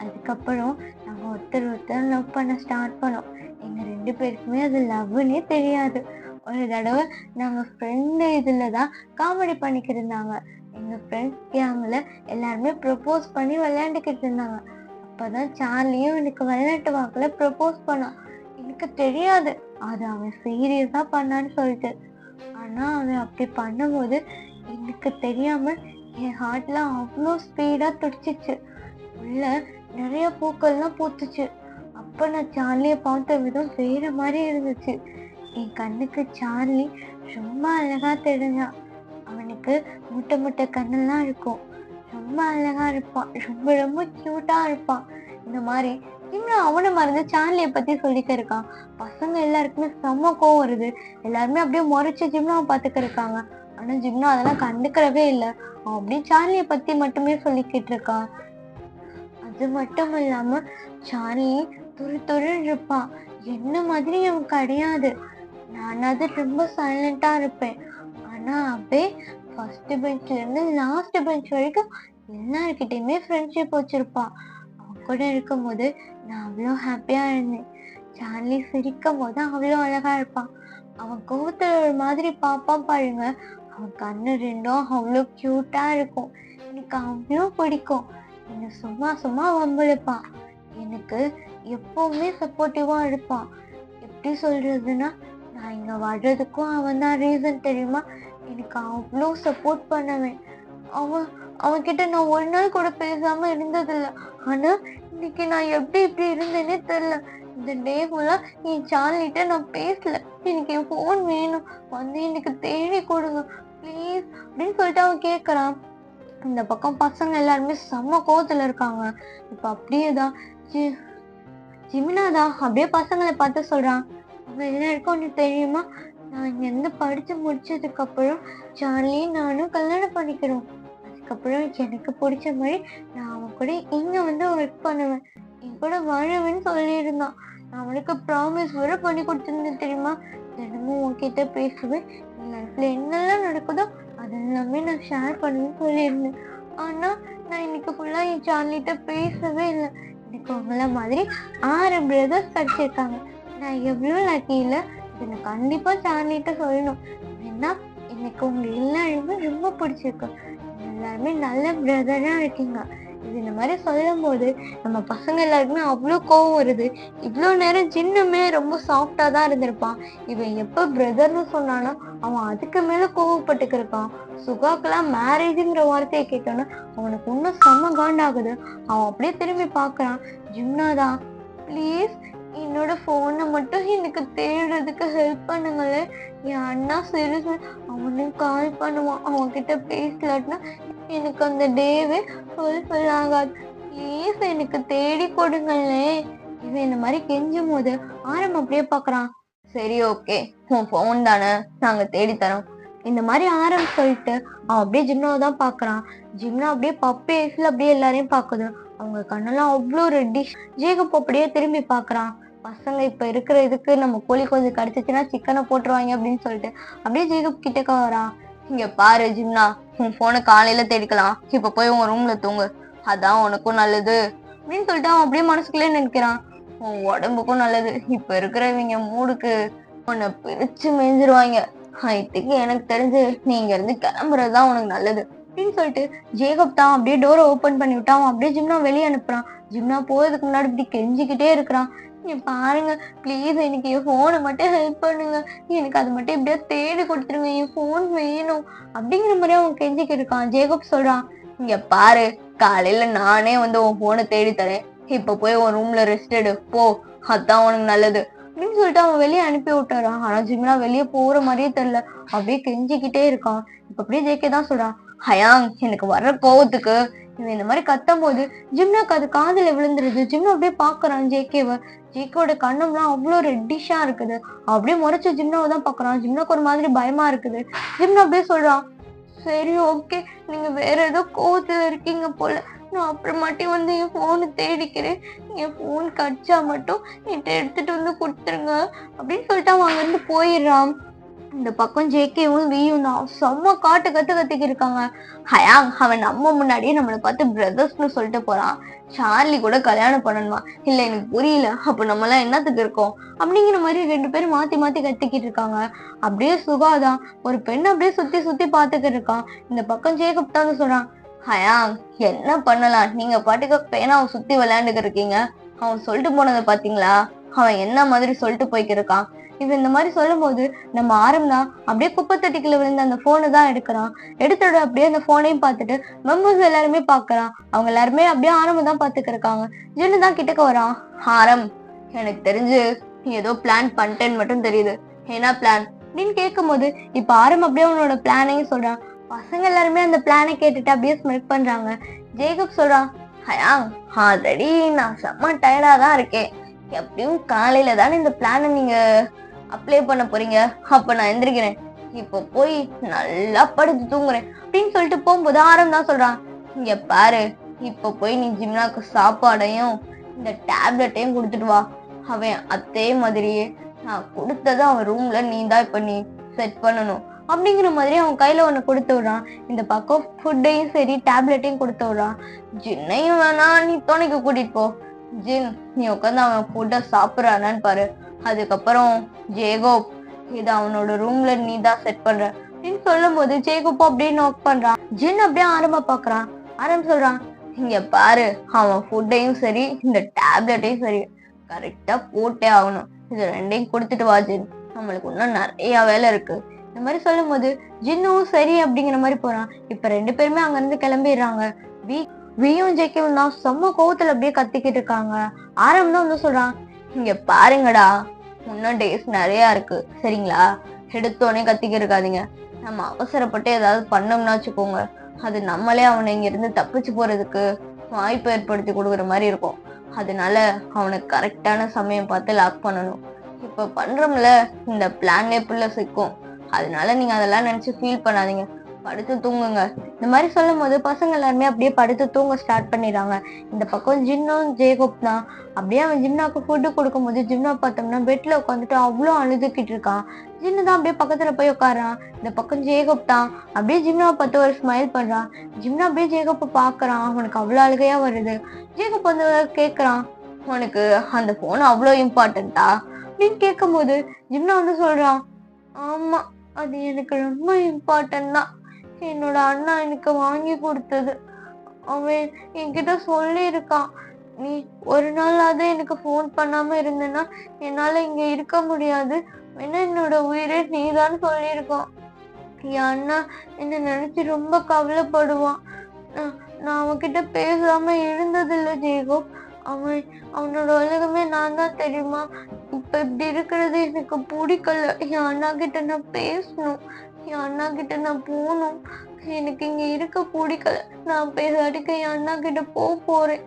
அதுக்கப்புறம் நாங்க ஒருத்தர் லவ் பண்ண ஸ்டார்ட் பண்ணோம். எங்க 2 பேருக்குமே அது லவ்னே தெரியாது. ஒரு தடவை நாங்க ஃப்ரெண்டு இதுலதான் காமெடி பண்ணிக்கிட்டு இருந்தாங்க. எங்க ஃப்ரெண்ட்ஸ் கேங்ல எல்லாருமே ப்ரப்போஸ் பண்ணி விளையாண்டுக்கிட்டு இருந்தாங்க. அப்பதான் சார்லியும் எனக்கு விளையாட்டு வாக்குல ப்ரப்போஸ் பண்ணான். எனக்கு தெரியாது அது அவன் சீரியஸா பண்ணான்னு சொல்லிட்டு. ஆனா அவன் அப்படி பண்ணும்போது எனக்கு தெரியாம என் ஹார்ட்ல அவ்வளோ ஸ்பீடா துடிச்சிச்சு. உள்ள நிறைய பூக்கள்லாம் பூத்துச்சு. அப்ப நான் சார்லிய பார்த்த விதம் வேற மாதிரி இருந்துச்சு. என் கண்ணுக்கு சார்லி ரொம்ப அழகா தெரிஞ்சான். அவனுக்கு முட்டை முட்டை கண்ணெல்லாம் இருக்கும். ரொம்ப அழகா இருப்பான். ரொம்ப ரொம்ப கியூட்டா இருப்பான். இந்த மாதிரி இன்னும் அவனை மறந்து சார்லிய பத்தி சொல்லிக்க இருக்கான். பசங்க எல்லாருக்குமே செம்ம கோவம் வருது. எல்லாருமே அப்படியே முறைச்சு ஜிம்னாவை பார்த்துக்க இருக்காங்க. ஆனா ஜிம்னா அதெல்லாம் கண்டுக்கிறவே இல்லை. அவன் அப்படியே சார்லிய பத்தி மட்டுமே சொல்லிக்கிட்டு இருக்கான். அது மட்டும் இல்லாம சார்லி துருன்னு இருப்பான். என்ன மாதிரி அவன் கிடையாது. நானாவது ரொம்ப சைலண்டா இருப்பேன். ஆனா அப்படியே ஃபர்ஸ்ட் பெஞ்ச்ல இருந்து லாஸ்ட் பெஞ்ச் வரைக்கும் எல்லார்கிட்டயுமே ஃப்ரெண்ட்ஷிப் வச்சிருப்பான். அவன் கூட இருக்கும்போது நான் அவ்வளோ ஹாப்பியா இருந்தேன். சார்லி சிரிக்கும் போது அவ்வளோ அழகா இருப்பான். அவன் கோவத்துல ஒரு மாதிரி பார்ப்பான் பாருங்க. அவன் கண்ணு ரெண்டும் அவ்வளோ கியூட்டா இருக்கும். எனக்கு அவ்வளோ பிடிக்கும். என்னை சும்மா சும்மா வம்பிழுப்பான். எனக்கு எப்பவுமே சப்போர்ட்டிவா இருப்பான். எப்படி சொல்றதுன்னா, நான் இங்க வர்றதுக்கும் அவன் தான் ரீசன் தெரியுமா? எனக்கு அவ்வளோ சப்போர்ட் பண்ணுவேன். அவன் அவன்கிட்ட நான் ஒரு நாள் கூட பேசாம இருந்ததில்ல. ஆனா இன்னைக்கு நான் எப்படி இப்படி இருந்தேனே தெரியல. இந்த டே ஃபுல்லா என் சார்லிட்ட நான் பேசல. எனக்கு என் ஃபோன் வேணும், வந்து எனக்கு தேடி கொடுங்க ப்ளீஸ் அப்படின்னு சொல்லிட்டு அவன் கேட்கறான். இந்த பக்கம் பசங்க எல்லாருமே செம்ம கோவத்துல இருக்காங்க. இப்ப அப்படியேதான் ஜிமினா அப்படியே பசங்களை பார்த்து சொல்றான், அவங்க எல்லாருக்கும் ஒண்ணு தெரியுமா? நான் இங்க இருந்து படிச்சு முடிச்சதுக்கு அப்புறம் சார்லி நானும் கல்யாணம் பண்ணிக்கிறோம். அதுக்கப்புறம் எனக்கு பிடிச்ச மாதிரி நான் அவன் கூட இங்க வந்து ஒர்க் பண்ணுவேன், என் கூட வாழவேன்னு சொல்லியிருந்தான். நான் அவனுக்கு ப்ராமிஸ் வர பண்ணி கொடுத்துருந்தேன் தெரியுமா? தினமும் உன்கிட்ட பேசுவேன், என் லைஃப்ல என்னெல்லாம் நடக்குதோ அது எல்லாமே நான் ஷேர் பண்ணுவேன்னு சொல்லியிருந்தேன். ஆனா நான் இன்னைக்கு ஃபுல்லா என் சார்லிட்ட பேசவே இல்லை. எனக்கு உங்கள மாதிரி 6 பிரதர்ஸ் கிடைச்சிருக்காங்க. நான் எவ்வளோ லக்கி இல்லை. இதை நான் கண்டிப்பா சார்லிட்ட சொல்லணும். ஏன்னா எனக்கு உங்க எல்லாருமே ரொம்ப பிடிச்சிருக்கு. எல்லாருமே நல்ல பிரதரா இருக்கீங்க. இது இந்த மாதிரி சொல்லும் போது நம்ம பசங்க எல்லாருக்குமே அவ்வளோ கோவம் வருது. இவ்வளோ நேரம் சின்னமே ரொம்ப சாஃப்டா தான் இருந்திருப்பான். இவன் எப்ப பிரதர்னு சொன்னானோ அவன் அதுக்கு மேல கோவப்பட்டுக்கிருக்கான். சுகாக்கெல்லாம் மேரேஜுங்கிற வார்த்தையை கேட்டோன்னா அவனுக்கு இன்னும் செம்ம காண்டாகுது. அவன் அப்படியே திரும்பி பாக்குறான். ஜிம்னாதான் ப்ளீஸ் என்னோட போனை மட்டும் எனக்கு தேடுறதுக்கு ஹெல்ப் பண்ணுங்களேன். என் அண்ணா சிறுசு அவனுக்கு கால் பண்ணுவான். அவன்கிட்ட பேசலாட்டினா எனக்கு அந்த டேவே ஃபுல்ஃபில் ஆகாது. ப்ளீஸ் எனக்கு தேடி கொடுங்களே. இவன் இந்த மாதிரி கெஞ்சும் போது ஆரம் அப்படியே பாக்குறான். சரி ஓகே, உன் போன் தானே, நாங்க தேடி தரோம் இந்த மாதிரி ஆரம் சொல்லிட்டு அவன் அப்படியே ஜிம்னாவை தான் பாக்குறான். ஜிம்னா அப்படியே பப்பி ஐஸ்ல அப்படியே எல்லாரையும் பாக்குது. அவங்க கண்ணெல்லாம் அவ்வளோ ரெட்டிஷ். ஜேகப் அப்படியே திரும்பி பாக்குறான். பசங்க இப்ப இருக்கிற இதுக்கு நம்ம கோழி கொஞ்சம் கடிச்சிச்சுன்னா சிக்கனை போட்டுருவாங்க அப்படின்னு சொல்லிட்டு அப்படியே ஜேகப் கிட்டக்க வரான். இங்க பாரு ஜிம்னா, உன் போனை காலையில தேடிக்கலாம், இப்ப போய் உங்க ரூம்ல தூங்கு, அதான் உனக்கும் நல்லது அப்படின்னு சொல்லிட்டு அவன் அப்படியே மனசுக்குள்ளே நினைக்கிறான். உன் உடம்புக்கும் நல்லது. இப்ப இருக்கிறவங்க மூடுக்கு உன்னை பிரிச்சு மேய்ஞ்சிருவாங்க. இதுக்கு எனக்கு தெரிஞ்சு நீ இங்க இருந்து கிளம்புறதுதான் உனக்கு நல்லது அப்படின்னு சொல்லிட்டு ஜேகப் தான் அப்படியே டோரை ஓபன் பண்ணி விட்டான். அவன் அப்படியே ஜிம்னா வெளியே அனுப்புறான். ஜிம்னா போறதுக்கு முன்னாடி இப்படி கெஞ்சிக்கிட்டே இருக்கிறான். நீ பாருங்க ப்ளீஸ், எனக்கு என் போனை மட்டும் ஹெல்ப் பண்ணுங்க, எனக்கு அது மட்டும் எப்படியா தேடி கொடுத்துருங்க, என் போன் வேணும் அப்படிங்கிற மாதிரி அவன் கெஞ்சிக்கிட்டு இருக்கான். ஜேகப் சொல்றான், இங்க பாரு, காலையில நானே வந்து உன் போனை தேடி தரேன், இப்ப போய் உன் ரூம்ல ரெஸ்ட் எடு போ, அதான் உனக்கு நல்லது அப்படின்னு சொல்லிட்டு அவன் வெளியே அனுப்பி விட்டுறான். ஆனா ஜிம்னா வெளியே போற மாதிரியே தெரியல, அப்படியே கெஞ்சிக்கிட்டே இருக்கான். இப்ப அப்படியே ஜேகே தான் சொல்றான், ஹயாங் எனக்கு வர்ற கோவத்துக்கு இவன் இந்த மாதிரி கத்தும் போது ஜிம்னாக்கு அது காதுல விழுந்துருது. ஜிம்னா அப்படியே பாக்குறான் ஜேகேவை. ஜேகேவோட கண்ணம்லாம் அவ்வளோ ரெட்டிஷா இருக்குது. அப்படியே முறைச்சு ஜிம்னாவை தான் பாக்குறான். ஜிம்னாக்கு ஒரு மாதிரி பயமா இருக்குது. ஜிம்னா அப்படியே சொல்றான், சரி ஓகே, நீங்க வேற ஏதோ கோவத்துல இருக்கீங்க போல, நான் அப்புறமாட்டி வந்து என் போனை தேடிக்கிறேன், என் போன் கடிச்சா மட்டும் என்கிட்ட எடுத்துட்டு வந்து கொடுத்துருங்க அப்படின்னு சொல்லிட்டு அவன் அங்க இருந்து போயிடுறான். இந்த பக்கம் ஜேகேவும் வியும் தான் செம்ம காட்டு கத்திக்கிட்டு இருக்காங்க. ஹயாங் அவன் நம்ம முன்னாடியே நம்மளை பார்த்து பிரதர்ஸ்னு சொல்லிட்டு போறான். சார்லி கூட கல்யாணம் பண்ணணுமா? இல்ல எனக்கு புரியல, அப்ப நம்ம எல்லாம் என்னத்துக்கு இருக்கோம் அப்படிங்கிற மாதிரி 2 பேரும் மாத்தி மாத்தி கத்திக்கிட்டு இருக்காங்க. அப்படியே சுகாதான் ஒரு பெண் அப்படியே சுத்தி சுத்தி பாத்துக்கிட்டு இருக்கான். இந்த பக்கம் ஜேகப் தான் சொல்றான், ஹயாங் என்ன பண்ணலாம், நீங்க பாட்டுக்கு பேனாவை சுத்தி விளையாண்டுக்கு இருக்கீங்க, அவன் சொல்லிட்டு போனதை பாத்தீங்களா, அவன் என்ன மாதிரி சொல்லிட்டு போய்க்கிருக்கான். இவன் இந்த மாதிரி சொல்லும் போது நம்ம ஆரம்பம் தான் அப்படியே குப்பை தட்டிக்குள்ள விழுந்த அந்த போனை தான் எடுக்கிறான். எடுத்துட்டு அப்படியே அந்த போனையும் பார்த்துட்டு மெம்பர்ஸ் எல்லாருமே பாக்குறான். அவங்க எல்லாருமே அப்படியே ஆரம்பம் தான் பாத்துக்க இருக்காங்க. ஜின்னு தான் கிட்டக்க வரான். ஆரம் எனக்கு தெரிஞ்சு நீ ஏதோ பிளான் பண்ணிட்டேன்னு மட்டும் தெரியுது, என்ன பிளான் அப்படின்னு கேட்கும் போது இப்ப ஆரம் அப்படியே அவனோட பிளானையும் சொல்றான். பசங்க எல்லாருமே அந்த பிளானை கேட்டுட்டு அப்படியே ஸ்மெல் பண்றாங்க. ஜேகப் சொல்றான், ஹயாங் ஆல்ரெடி நான் செம்ம டயர்டா தான் இருக்கேன், எப்படியும் காலையில தானே இந்த பிளானை நீங்க அப்ளை பண்ண போறீங்க, அப்ப நான் எந்திரிக்கிறேன், இப்ப போய் நல்லா படுத்து தூங்குறேன் அப்படின்னு சொல்லிட்டு போகும்போது ஆரம் தான் சொல்றான், இங்க பாரு, இப்ப போய் நீ ஜிம்னாக்கு சாப்பாடையும் இந்த டேப்லெட்டையும் கொடுத்துட்டு வா, அவன் அதே மாதிரியே நான் கொடுத்ததை அவன் ரூம்ல நீ தான் இப்ப நீ செட் பண்ணணும் அப்படிங்கிற மாதிரி அவன் கையில ஒண்ணு கொடுத்து விடுறான். இந்த பக்கம் ஃபுட்டையும் சரி டேப்லெட்டையும் கொடுத்து விடுறான். ஜின்னையும் வேணா நீ துணைக்கு கூட்டிட்டு போ. ஜின் நீ உட்காந்து அவன் ஃபுட்டை சாப்பிட்றானான்னு பாரு. அதுக்கப்புறம் ஜேகோப் இதை அவனோட ரூம்ல நீ தான் செட் பண்ற அப்படின்னு சொல்லும் போது ஜேகோப் அப்படியே நோட் பண்றான். ஜின் அப்படியே ஆரம்ப பாக்குறான். ஆரம்பம் சொல்றான், இங்க பாரு அவன் ஃபுட்டையும் சரி இந்த டேப்லெட்டையும் சரி கரெக்டா போட்டே ஆகணும். இது ரெண்டையும் கொடுத்துட்டு வா ஜின், நம்மளுக்கு இன்னும் நிறைய வேலை இருக்கு. இந்த மாதிரி சொல்லும் போது ஜின்னும் சரி அப்படிங்கிற மாதிரி போறான். இப்ப 2 பேருமே அங்க இருந்து கிளம்பிடுறாங்க. வியும் ஜேக்கும் தான் செம்ம கோவத்துல அப்படியே கத்திக்கிட்டு இருக்காங்க. ஆரம்பம் தான் வந்து சொல்றான், இங்க பாருங்கடா இன்னும் டேஸ் நிறைய இருக்கு சரிங்களா, எடுத்தோடனே கத்திக்கிட்டு இருக்காதீங்க. நம்ம அவசரப்பட்டு ஏதாவது பண்ணோம்னா வச்சுக்கோங்க, அது நம்மளே அவனை இங்க இருந்து தப்பிச்சு போறதுக்கு வாய்ப்பு ஏற்படுத்தி கொடுக்குற மாதிரி இருக்கும். அதனால அவனுக்கு கரெக்டான சமயம் பார்த்து லாக் பண்ணணும். இப்ப பண்றோம்ல இந்த பிளான்லே புள்ள சிக்கும். அதனால நீங்க அதெல்லாம் நினைச்சு ஃபீல் பண்ணாதீங்க, படுத்து தூங்குங்க. இந்த மாதிரி சொல்லும் போது பசங்க எல்லாருமே அப்படியே படுத்து தூங்க ஸ்டார்ட் பண்ணிடுறாங்க. இந்த பக்கம் ஜின்னும் ஜேகோப் தான் அப்படியே அவன் ஜிம்னாக்கு ஃபுட்டு கொடுக்கும் போது ஜிம்னா பார்த்தோம்னா பெட்ல உட்காந்துட்டு அவ்வளோ அழுதுகிட்டு இருக்கான். ஜின்னு தான் அப்படியே பக்கத்துல போய் உட்காரான். இந்த பக்கம் ஜேகோப் தான் அப்படியே ஜிம்னாவை பார்த்து ஒரு ஸ்மைல் பண்றான். ஜிம்னா அப்படியே ஜேகோப்பை பாக்குறான். அவனுக்கு அவ்வளோ அழுகையா வருது. ஜேகோப் வந்து கேக்குறான், உனக்கு அந்த போன் அவ்வளோ இம்பார்ட்டன்டா அப்படின்னு கேட்கும் போது ஜிம்னா வந்து சொல்றான், ஆமா அது எனக்கு ரொம்ப இம்பார்ட்டன்ட் தான். என்னோட அண்ணா எனக்கு வாங்கி கொடுத்தது. அவன் என்கிட்ட சொல்லி இருக்கான், நீ ஒரு நாளாவது எனக்கு ஃபோன் பண்ணாம இருந்தேன்னா என்னால இங்க இருக்க முடியாது, வேணா என்னோட உயிரே நீதான்னு சொல்லியிருக்கான். என் அண்ணா என்ன நினைச்சு ரொம்ப கவலைப்படுவான். நான் அவன்கிட்ட பேசாம இருந்ததில்லை ஜேகோப். அவனோட உலகமே நான் தான் தெரியுமா. இப்ப இப்படி இருக்கிறது எனக்கு பிடிக்கல. என் அண்ணா கிட்ட நான் பேசணும், என் அண்ணா கிட்ட நான் போகணும். எனக்கு இங்க இருக்க பிடிக்கல. நான் பேசாட்டிக்கு என் அண்ணா கிட்ட போறேன்.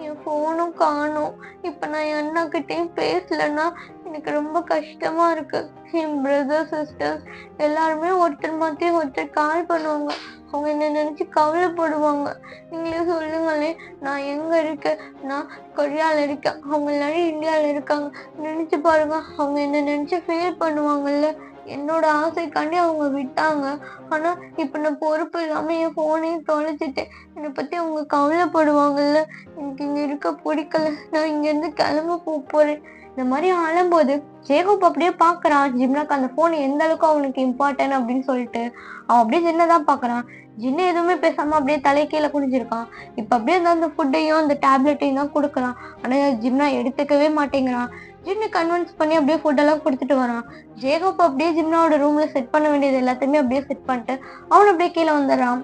என் போனும் காணும். இப்ப நான் என் அண்ணா கிட்டையும் பேசலன்னா எனக்கு ரொம்ப கஷ்டமா இருக்கு. என் பிரதர் சிஸ்டர்ஸ் எல்லாருமே ஒருத்தர் மாத்தி ஒருத்தர் கால் பண்ணுவாங்க. அவங்க என்ன நினைச்சு கவலைப்படுவாங்க. நீங்களே சொல்லுங்களே, நான் எங்க இருக்கேன், நான் கொரியால இருக்கேன், அவங்க எல்லாரும் இந்தியால இருக்காங்க. நினைச்சு பாருங்க, அவங்க என்ன நினைச்சு ஃபீல் பண்ணுவாங்கல்ல. என்னோட ஆசைக்காண்டி அவங்க விட்டாங்க. ஆனா இப்ப நான் பொறுப்பு இல்லாம என் போனையும் தொலைச்சிட்டேன். என்னை பத்தி அவங்க கவலைப்படுவாங்கல்ல. எனக்கு இங்க இருக்க பிடிக்கல. நான் இங்க இருந்து கிளம்ப போறேன். இந்த மாதிரி ஆளும்போது ஜேகோப் அப்படியே பாக்குறான் ஜிம்னாக்கு அந்த போன் எந்த அளவுக்கு அவனுக்கு இம்பார்ட்டன் அப்படின்னு சொல்லிட்டு. அவன் அப்படியே ஜின்னதான் பாக்குறான். ஜின்னு எதுவுமே பேசாம அப்படியே தலை கீழே குனிஞ்சிருக்கான். இப்ப அப்படியே அந்த ஃபுட்டையும் அந்த டேப்லெட்டையும் தான் கொடுக்குறான். ஆனா ஜிம்னா எடுத்துக்கவே மாட்டேங்கிறான். ஜின்னு கன்வின்ஸ் பண்ணி அப்படியே ஃபுட்டெல்லாம் கொடுத்துட்டு வரான். ஜேகோப் அப்படியே ஜிம்னாவோட ரூம்ல செட் பண்ண வேண்டியது எல்லாத்தையுமே அப்படியே செட் பண்ணிட்டு அவன் அப்படியே கீழே வந்துடுறான்.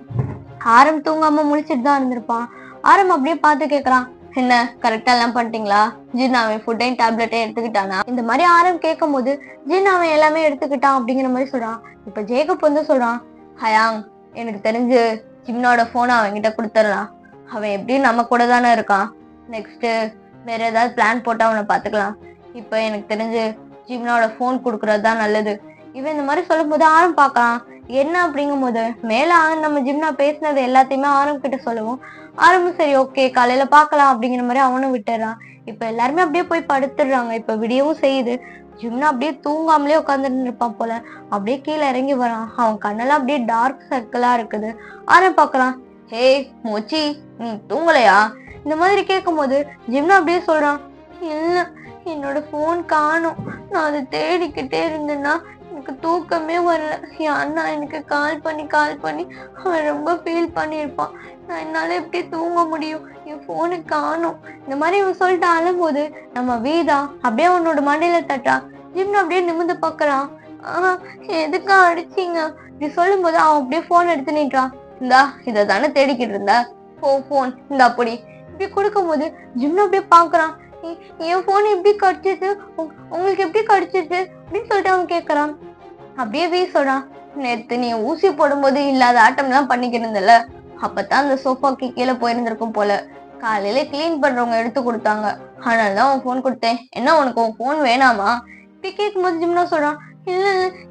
ஆரம் தூங்காம முழிச்சிட்டு தான் இருந்திருப்பான். ஆரம் அப்படியே பார்த்து கேட்கறான், என்ன கரெக்டா எல்லாம் பண்ணிட்டீங்களா? ஜின் அவன் ஃபுட்டையும் டேப்லெட்டையும் எடுத்துக்கிட்டானா? இந்த மாதிரி ஆரம் கேட்கும் போது ஜின் அவன் எல்லாமே எடுத்துக்கிட்டான் அப்படிங்கிற மாதிரி சொல்றான். இப்ப ஜேகப் வந்து சொல்றான், ஹயாங் எனக்கு தெரிஞ்சு ஜிம்னோட போனை அவன்கிட்ட கொடுத்துடலாம். அவன் எப்படியும் நம்ம கூட தானே இருக்கான். நெக்ஸ்ட் வேற ஏதாவது பிளான் போட்டு அவனை பாத்துக்கலாம். இப்ப எனக்கு தெரிஞ்சு ஜிம்னோட போன் கொடுக்கறது தான் நல்லது. இவன் இந்த மாதிரி சொல்லும் போது ஆரம் பாக்கலாம் என்ன அப்படிங்கும் போது மேல நம்ம ஜிம்னா பேசினது எல்லாத்தையுமே ஆரம் கிட்ட சொல்லுவோம். ஆரம்பம் சரி ஓகே காலையில பாக்கலாம் அப்படிங்கிற மாதிரி அவனும் விட்டுறான். இப்ப எல்லாருமே அப்படியே போய் படுத்துடுறாங்க. இப்ப விடியவும் செய்யுது. ஜிம்னா அப்படியே தூங்காமலே உட்காந்துட்டு இருப்பான் போல. அப்படியே கீழே இறங்கி வரான். அவன் கண்ணெல்லாம் அப்படியே டார்க் சர்க்கிளா இருக்குது. ஆரம் பாக்கலாம், ஹே மோச்சி நீ தூங்கலையா இந்த மாதிரி கேட்கும் போது ஜிம்னா அப்படியே சொல்றான், இல்ல என்னோட போன் காணும். நான் அதை தேடிக்கிட்டே இருந்தேன்னா எனக்கு தூக்கமே வரல. என் அண்ணா எனக்கு கால் பண்ணி அவன் ரொம்ப ஃபீல் பண்ணியிருப்பான். நான் என்னால எப்படி தூங்க முடியும், என் போனு காணும். இந்த மாதிரி இவன் சொல்லிட்டு அழும்போது நம்ம வீதா அப்படியே அவனோட மண்டையில தட்டான். ஜிம்னு அப்படியே நிமிந்து பாக்குறான். எதுக்கா அடிச்சீங்க இப்படி சொல்லும் போது அவன் அப்படியே போன் எடுத்து நின்றான். இந்தா இதை தானே தேடிக்கிட்டு இருந்தா, போன் இந்த அப்படி இப்படி கொடுக்கும் போது ஜிம்னு அப்படியே பாக்குறான். என் போன் எப்படி கடிச்சிச்சு, உங்களுக்கு எப்படி கடிச்சிச்சு அப்படின்னு சொல்லிட்டு அவன் கேக்குறான். அப்படியே வீ சொல்றான், நேத்து நீ ஊசி போடும்போது இல்லாத ஆட்டம் எல்லாம் பண்ணிக்கிட்டு இருந்தல, அப்பதான் அந்த சோஃபாக்கு கீழே போயிருந்திருக்கும் போல. காலையில கிளீன் பண்றவங்க எடுத்து கொடுத்தாங்க, அதனாலதான் உன் போன் கொடுத்தேன். என்ன உனக்கு உன் போன் வேணாமா இப்படி கேட்கும் போது ஜிம்னா சொல்றான், இல்ல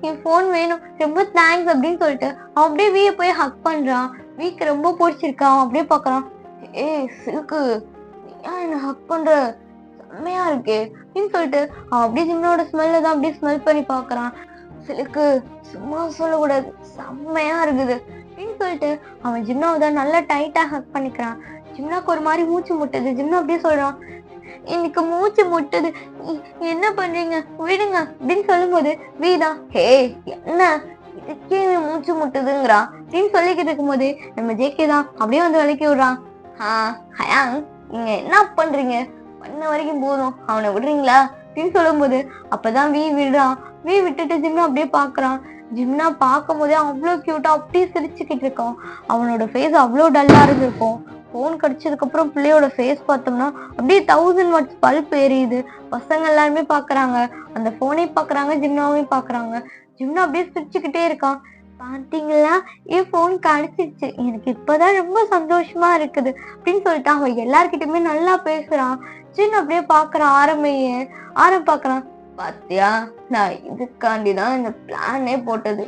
என் போன் வேணும் ரொம்ப தேங்க்ஸ் அப்படின்னு சொல்லிட்டு அவன் அப்படியே வீய போய் ஹக் பண்றான். வீக்கு ரொம்ப பிடிச்சிருக்கான். அவன் அப்படியே பாக்குறான், ஏய் சில்கு ஏன் என்ன ஹக் பண்ற, செம்மையா இருக்கு அப்படின்னு சொல்லிட்டு அவன் அப்படியே ஜிம்னோட ஸ்மெல்ல தான் அப்படியே ஸ்மெல் பண்ணி பாக்குறான். சிலுக்கு சும்மா சொல்லக்கூடாது, செம்மையா இருக்குது அப்படின்னு சொல்லிட்டு அவன் ஜிம்னாவை தான் நல்லா டைட்டா ஹக் பண்ணிக்கிறான். ஜிம்னாக்கு ஒரு மாதிரி மூச்சு முட்டுது. ஜிம்னா அப்படியே சொல்றான், எனக்கு மூச்சு முட்டுது, என்ன பண்றீங்க, விடுங்க அப்படின்னு சொல்லும்போது வீதா, ஹே என்ன இதுக்கே மூச்சு முட்டுதுங்கிறா அப்படின்னு சொல்லிக்கிட்டு இருக்கும் போது நம்ம ஜேகே தான் அப்படியே வந்து விளக்கி விடுறான். ஹயாங், நீங்க என்ன பண்றீங்க, பண்ண வரைக்கும் போதும், அவனை விடுறீங்களா அப்படின்னு சொல்லும்போது அப்பதான் விடுறான். விட்டுட்டு ஜிம்னா அப்படியே பாக்குறான். ஜிம்னா பார்க்கும் போதே அவ்வளோ கியூட்டா அப்படியே சிரிச்சுக்கிட்டு இருக்கான். அவனோட ஃபேஸ் அவ்வளோ டல்லா இருந்திருக்கும். ஃபோன் கிடைச்சதுக்கு அப்புறம் பிள்ளையோட ஃபேஸ் பார்த்தோம்னா அப்படியே 1000 வாட்ஸ் பல்ப் எரியுது. பசங்க எல்லாருமே பாக்குறாங்க, அந்த போனையும் பாக்குறாங்க, ஜிம்னாவையும் பாக்குறாங்க. ஜிம்னா அப்படியே சிரிச்சுக்கிட்டே இருக்கான். பாத்தீங்களா, என் போன் கிடைச்சிருச்சு, எனக்கு இப்பதான் ரொம்ப சந்தோஷமா இருக்குது அப்படின்னு சொல்லிட்டு அவன் எல்லார்கிட்டயுமே நல்லா பேசுறான். ஜின் அப்படியே பாக்குறான் ஆரம் பாக்குறான். பாத்தியா, நான் இதுக்காண்டிதான் இந்த பிளானே போட்டது.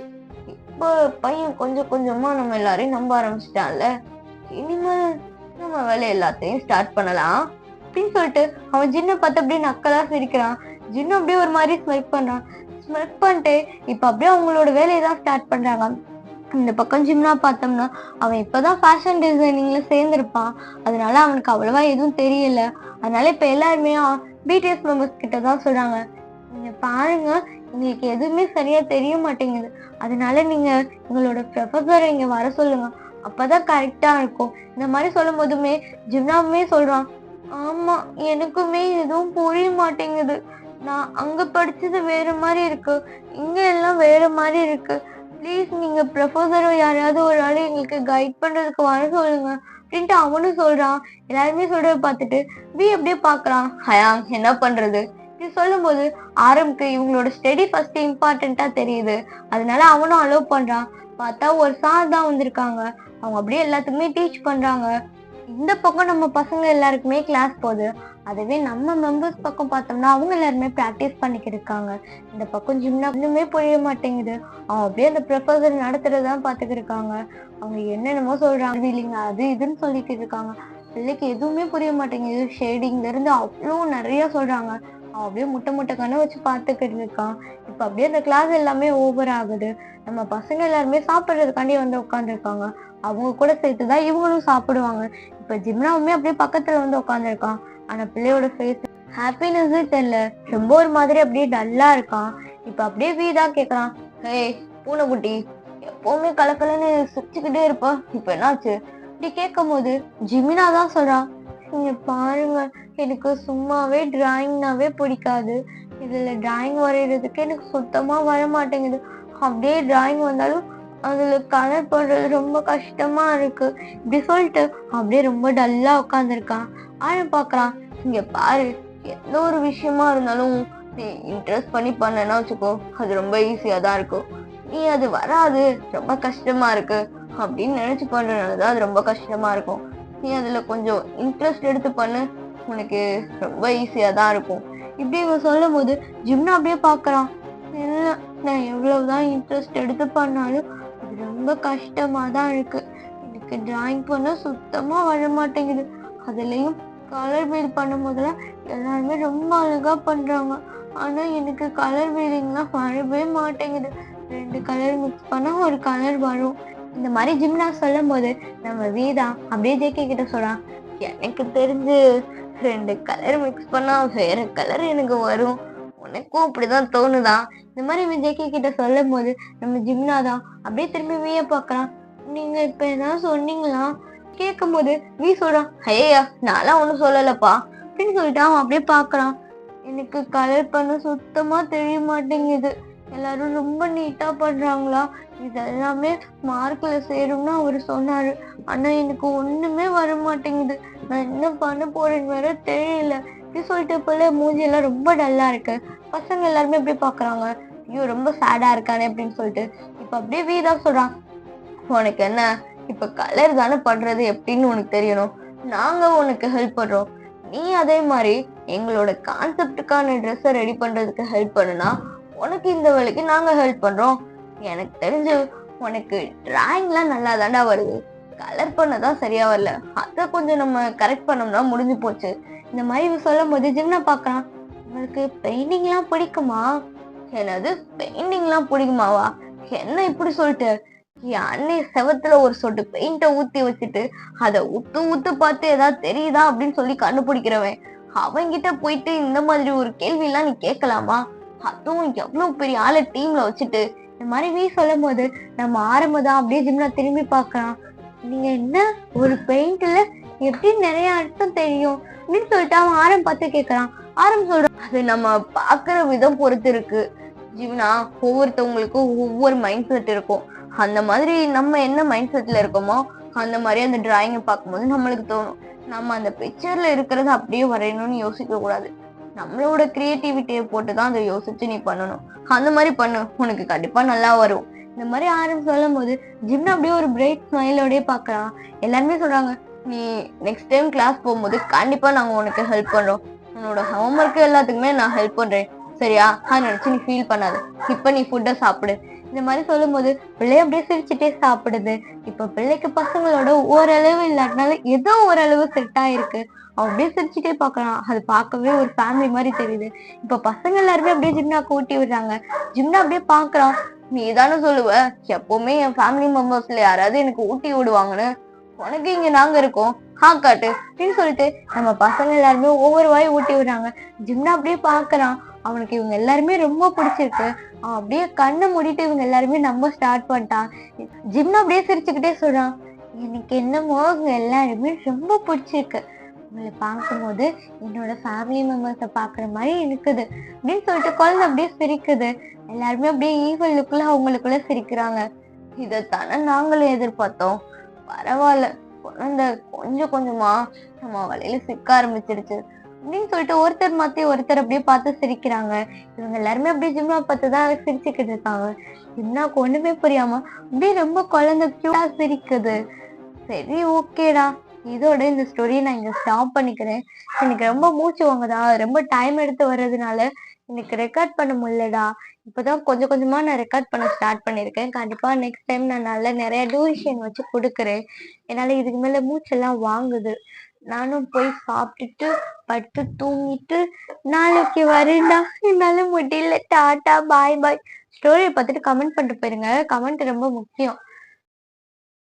இப்போ பையன் கொஞ்சம் கொஞ்சமா நம்ம எல்லாரையும் நம்ப ஆரம்பிச்சிட்டான்ல, இனிமேல் நம்ம வேலை எல்லாத்தையும் ஸ்டார்ட் பண்ணலாம் அப்படின்னு சொல்லிட்டு அவன் ஜின்னை பார்த்து அப்படியே நக்கலா சிரிக்கிறான். ஜின்னு அப்படியே ஒரு மாதிரி ஸ்மெல்க் பண்றான். ஸ்மெல்க் பண்ணிட்டு இப்ப அப்படியே அவங்களோட வேலையை தான் ஸ்டார்ட் பண்றாங்க. இந்த பக்கம் ஜிம்னா பார்த்தோம்னா அவன் இப்பதான் ஃபேஷன் டிசைனிங்ல சேர்ந்திருப்பான். அதனால அவனுக்கு அவ்வளவா எதுவும் தெரியல. அதனால இப்ப எல்லாருமே பிடிஎஸ் மெம்பர்ஸ் கிட்ட தான் சொல்றாங்க, நீங்க பாருங்க, எங்களுக்கு எதுவுமே சரியா தெரிய மாட்டேங்குது, அதனால நீங்க எங்களோட ப்ரொஃபஸரை இங்க வர சொல்லுங்க, அப்பதான் கரெக்டா இருக்கும். இந்த மாதிரி சொல்லும் போதுமே ஜிம்னாவுமே சொல்றான், ஆமா எனக்குமே எதுவும் புரிய மாட்டேங்குது, நான் அங்க படிச்சது வேற மாதிரி இருக்கு, இங்க எல்லாம் வேற மாதிரி இருக்கு, ப்ளீஸ் நீங்க ப்ரொஃபஸரோ யாராவது ஒரு ஆள் எங்களுக்கு கைட் பண்றதுக்கு வர சொல்லுங்க அப்படின்ட்டு அவனும் சொல்றான். எல்லாருமே சொல்றத பார்த்துட்டு அப்படியே பாக்குறான். ஹயாங் என்ன பண்றது இப்படி சொல்லும் போது ஆரம்புக்கு இவங்களோட ஸ்டடி ஃபர்ஸ்ட் இம்பார்ட்டண்டா தெரியுது. அதனால அவனும் அலோவ் பண்றான். பார்த்தா ஒரு சார் தான் வந்திருக்காங்க. அவங்க அப்படியே எல்லாத்துக்குமே டீச் பண்றாங்க. இந்த பக்கம் நம்ம பசங்க எல்லாருக்குமே கிளாஸ் போகுது. அதுவே நம்ம மெம்பர்ஸ் பக்கம் பார்த்தோம்னா அவங்க எல்லாருமே ப்ராக்டிஸ் பண்ணிக்கிட்டு இருக்காங்க. இந்த பக்கம் ஜிம்னா இன்னுமே புரிய மாட்டேங்குது. அவங்க அப்படியே அந்த ப்ரொஃபஸர் நடத்துறதுதான் பார்த்துக்கிட்டு இருக்காங்க. அவங்க என்னென்னமோ சொல்றாங்க, இல்லைங்க அது இதுன்னு சொல்லிட்டு இருக்காங்க. பிள்ளைக்கு எதுவுமே புரிய மாட்டேங்குது. ஷேடிங்ல இருந்து அவ்வளோ நிறைய சொல்றாங்க. அவன் அப்படியே முட்டை கண்ணை வச்சு பார்த்துக்கிட்டு இருக்கான். இப்ப அப்படியே அந்த கிளாஸ் எல்லாமே ஓவர் ஆகுது. நம்ம பசங்க எல்லாருமே சாப்பிடுறதுக்காண்டி வந்து உட்காந்துருக்காங்க. அவங்க கூட சேர்த்துதான் இவங்களும் சாப்பிடுவாங்க. இப்ப ஜிம்னாவுமே அப்படியே பக்கத்துல வந்து உட்காந்துருக்கான். ஆனா பிள்ளையோட ஃபேஸ் ஹாப்பினஸே தெரியல, ரொம்ப ஒரு மாதிரி அப்படியே டல்லா இருக்கான். இப்ப அப்படியே வீடா கேக்குறான், ஹே பூனைக்குட்டி, எப்பவுமே கலக்கலன்னு சுத்திக்கிட்டே இருப்ப, இப்ப என்னாச்சு இப்படி கேட்கும் போது ஜிமினா தான் சொல்றான், நீங்க பாருங்க, எனக்கு சும்மாவே டிராயிங்னாவே பிடிக்காது, இதுல டிராயிங் வரைகிறதுக்கு எனக்கு சுத்தமா வர மாட்டேங்குது, அப்படியே டிராயிங் வந்தாலும் அதுல கலர் பண்றது ரொம்ப கஷ்டமா இருக்கு இப்படி சொல்லிட்டு அப்படியே ரொம்ப டல்லா உட்காந்துருக்கான். ஆனா பாக்குறான், இங்க பாரு, எந்த ஒரு விஷயமா இருந்தாலும் நீ இன்ட்ரெஸ்ட் பண்ணி பண்ணனா வச்சுக்கோ, அது ரொம்ப ஈஸியா தான் இருக்கும். நீ அது வராது, ரொம்ப கஷ்டமா இருக்கு அப்படின்னு நினைச்சு பண்றதுனாலதான் அது ரொம்ப கஷ்டமா இருக்கும். நீ அதுல கொஞ்சம் இன்ட்ரெஸ்ட் எடுத்து பண்ணு, உனக்கு ரொம்ப ஈஸியா தான் இருக்கும் இப்படி இவன் சொல்லும் போது ஜிம்னா அப்படியே பாக்குறான். இல்ல, நான் எவ்வளவுதான் இன்ட்ரெஸ்ட் எடுத்து பண்ணாலும் அது ரொம்ப கஷ்டமா தான் இருக்கு. எனக்கு டிராயிங் பண்ண சுத்தமா வர மாட்டேங்குது. அதுலயும் கலர் வீல் பண்ணும் போதெல்லாம் எல்லாருமே ரொம்ப அழகா பண்றாங்க. ஆனா எனக்கு கலர் வீலிங்லாம் வரவே மாட்டேங்குது. 2 கலர் மிக்ஸ் பண்ணா ஒரு கலர் வரும். இந்த மாதிரி ஜிம்னா சொல்லும் போது நம்ம வீதா அப்படியே ஜேகே கிட்ட சொல்றான், எனக்கு தெரிஞ்சு 2 கலர் மிக்ஸ் பண்ணா வேற கலர் எனக்கு வரும், உனக்கும் அப்படிதான் தோணுதா? இந்த மாதிரி ஜேகே கிட்ட சொல்லும் போது நம்ம ஜிம்னாதான் அப்படியே திரும்பி வீய பாக்குறான். நீங்க இப்ப ஏதாவது சொன்னீங்களா கேட்கும் போது சொல்றான், ஐயா நான்லாம் ஒண்ணும் சொல்லலப்பா அப்படின்னு சொல்லிட்டு அவன் அப்படியே பாக்குறான். எனக்கு கலர் பண்ண சுத்தமா தெரிய மாட்டேங்குது, எல்லாரும் ரொம்ப நீட்டா பண்றாங்களா, இதெல்லாமே மார்க்ல சேரும்னு அவரு சொன்னாரு. ஆனா எனக்கு ஒண்ணுமே வர மாட்டேங்குது, நான் என்ன பண்ண போறேன்னு வேற தெரியல இப்படி சொல்லிட்டு போல மூஞ்சி எல்லாம் ரொம்ப டல்லா இருக்கு. பசங்க எல்லாருமே எப்படி பாக்குறாங்க, ஐயோ ரொம்ப சேடா இருக்கானே அப்படின்னு சொல்லிட்டு. இப்ப அப்படியே வீதா சொல்றான், உனக்கு என்ன, இப்ப கலர் தானே பண்றது எப்படின்னு உனக்கு தெரியணும், நாங்க உனக்கு ஹெல்ப் பண்றோம், நீ அதே மாதிரி எங்களோட கான்செப்டுக்கான ட்ரெஸ்ஸை ரெடி பண்றதுக்கு ஹெல்ப் பண்ணுனா உனக்கு இந்த வேலைக்கு நாங்க ஹெல்ப் பண்றோம். எனக்கு தெரிஞ்சு உனக்கு டிராயிங்லாம் நல்லா தாண்டா வருது, கலர் பண்ணதான் சரியா வரல, அத கொஞ்சம் நம்ம கரெக்ட் பண்ணோம்னா முடிஞ்சு போச்சு. இந்த மாதிரி சொல்லும் போது ஜிம்னா பாக்குறான், உங்களுக்கு பெயிண்டிங் எல்லாம் பிடிக்குமா? என்னது பெயிண்டிங்லாம் பிடிக்குமாவா? என்ன இப்படி சொல்லிட்டு? என் அண்ணி செவத்துல ஒரு சொட்டு பெயிண்ட ஊத்தி வச்சுட்டு அத உத்து உத்து பார்த்து ஏதாவது தெரியுதா அப்படின்னு சொல்லி கண்டுபிடிக்கிறவன் அவன்கிட்ட போயிட்டு இந்த மாதிரி ஒரு கேள்வி எல்லாம் நீ கேட்கலாமா? அதுவும் எவ்வளவு பெரிய ஆளை டீம்ல வச்சுட்டு இந்த மாதிரி நீ சொல்லும் போது நம்ம ஆரம்பதான் அப்படியே ஜிம்னா திரும்பி பார்க்கலாம். நீங்க என்ன ஒரு பெயிண்ட்ல எப்படி நிறைய அர்த்தம் தெரியும் அப்படின்னு சொல்லிட்டு அவன் ஆரம் பார்த்து கேட்கறான். ஆரம் சொல்றான், அது நம்ம பாக்குற விதம் பொறுத்து இருக்கு ஜீவனா. ஒவ்வொருத்தவங்களுக்கும் ஒவ்வொரு மைண்ட் செட் இருக்கும். அந்த மாதிரி நம்ம என்ன மைண்ட் செட்ல இருக்கோமோ அந்த மாதிரி அந்த டிராயிங்கை பார்க்கும்போது நம்மளுக்கு தோணும். நம்ம அந்த பிக்சர்ல இருக்கிறத அப்படியே வரையணும்னு யோசிக்க கூடாது. நம்மளோட கிரியேட்டிவிட்டியை போட்டுதான் அதை யோசிச்சு நீ பண்ணணும். அந்த மாதிரி பண்ணு, உனக்கு கண்டிப்பா நல்லா வரும். இந்த மாதிரி ஆரம்பி சொல்லும் போது ஜிம்னா அப்படியே ஒரு பிரைட் ஸ்மைலோடய பாக்கலாம். எல்லாருமே சொல்றாங்க, நீ நெக்ஸ்ட் டைம் கிளாஸ் போகும்போது கண்டிப்பா நாங்க உனக்கு ஹெல்ப் பண்றோம். உன்னோட ஹோம்ஒர்க்கு எல்லாத்துக்குமே நான் ஹெல்ப் பண்றேன், சரியா? நினைச்சு நீ ஃபீல் பண்ணாது. இப்ப நீ ஃபுட்டை சாப்பிடு. இந்த மாதிரி சொல்லும் போது பிள்ளை அப்படியே சிரிச்சுட்டே சாப்பிடுது. இப்ப பிள்ளைக்கு பசங்களோட ஓரளவு இல்லாட்டினாலும் ஏதோ ஓரளவு செட் ஆயிருக்கு. அப்படியே சிரிச்சுட்டே பாக்கலாம். அது பார்க்கவே ஒரு ஃபேமிலி மாதிரி தெரியுது. இப்ப பசங்க எல்லாருமே அப்படியே ஜிம்னாக்கு ஊட்டி விடுறாங்க. ஜிம்னா அப்படியே பாக்குறான். நீ தானே சொல்லுவ எப்பவுமே என் ஃபேமிலி மெம்பர்ஸ்ல யாராவது எனக்கு ஊட்டி விடுவாங்கன்னு, உனக்கு இங்க நாங்க இருக்கோம், காட்டு அப்படின்னு சொல்லிட்டு நம்ம பசங்க எல்லாருமே ஒவ்வொரு வாய் ஊட்டி விடுறாங்க. ஜிம்னா அப்படியே பாக்குறான். அவனுக்கு இவங்க எல்லாருமே ரொம்ப பிடிச்சிருக்கு. அவன் அப்படியே கண்ணை மூடிட்டு இவங்க எல்லாருமே நம்ம ஸ்டார்ட் பண்ணிட்டான். ஜிம்னா அப்படியே சிரிச்சுக்கிட்டே சொல்றான், எனக்கு என்னமோ இவங்க எல்லாருமே ரொம்ப பிடிச்சிருக்கு. உங்களை பார்க்கும்போது என்னோட ஃபேமிலி மெம்பர்ஸை பாக்குற மாதிரி இருக்குது அப்படின்னு சொல்லிட்டு குழந்தை அப்படியே சிரிக்குது. எல்லாருமே அப்படியே ஈவலுக்குள்ள அவங்களுக்குள்ள சிரிக்கிறாங்க. இதைத்தானே நாங்களும் எதிர்பார்த்தோம். பரவாயில்ல, குழந்தை கொஞ்சம் கொஞ்சமா நம்ம வலையில சிக்க ஆரம்பிச்சிருச்சு அப்படின்னு சொல்லிட்டு ஒருத்தர் மாத்தி ஒருத்தர் அப்படியே பார்த்து சிரிக்கிறாங்க. இவங்க எல்லாருமே அப்படியே ஜிம்னா பார்த்துதான் சிரிச்சுக்கிட்டு இருக்காங்க. ஜிம்னாக்கு ஒண்ணுமே புரியாம அப்படியே ரொம்ப குழந்தை கியூட்டா சிரிக்குது. சரி, ஓகேடா, இதோட இந்த ஸ்டோரியை நான் இங்க ஸ்டாப் பண்ணிக்கிறேன். எனக்கு ரொம்ப மூச்சு வாங்குதா, ரொம்ப டைம் எடுத்து வர்றதுனால எனக்கு ரெக்கார்ட் பண்ண முடியலடா. இப்பதான் கொஞ்சம் கொஞ்சமா நான் ரெக்கார்ட் பண்ண ஸ்டார்ட் பண்ணிருக்கேன். கண்டிப்பா நெக்ஸ்ட் டைம் நான் நல்லா நிறைய டியூரேஷன் வச்சு கொடுக்குறேன். என்னால இதுக்கு மேல மூச்செல்லாம் வாங்குது. நானும் போய் சாப்பிட்டுட்டு படுத்து தூங்கிட்டு நாளைக்கு வரேன்டா. என்னால முடியல. டாட்டா, பாய் பாய். ஸ்டோரியை பார்த்துட்டு கமெண்ட் பண்ணிட்டு போயிருங்க. கமெண்ட் ரொம்ப முக்கியம்.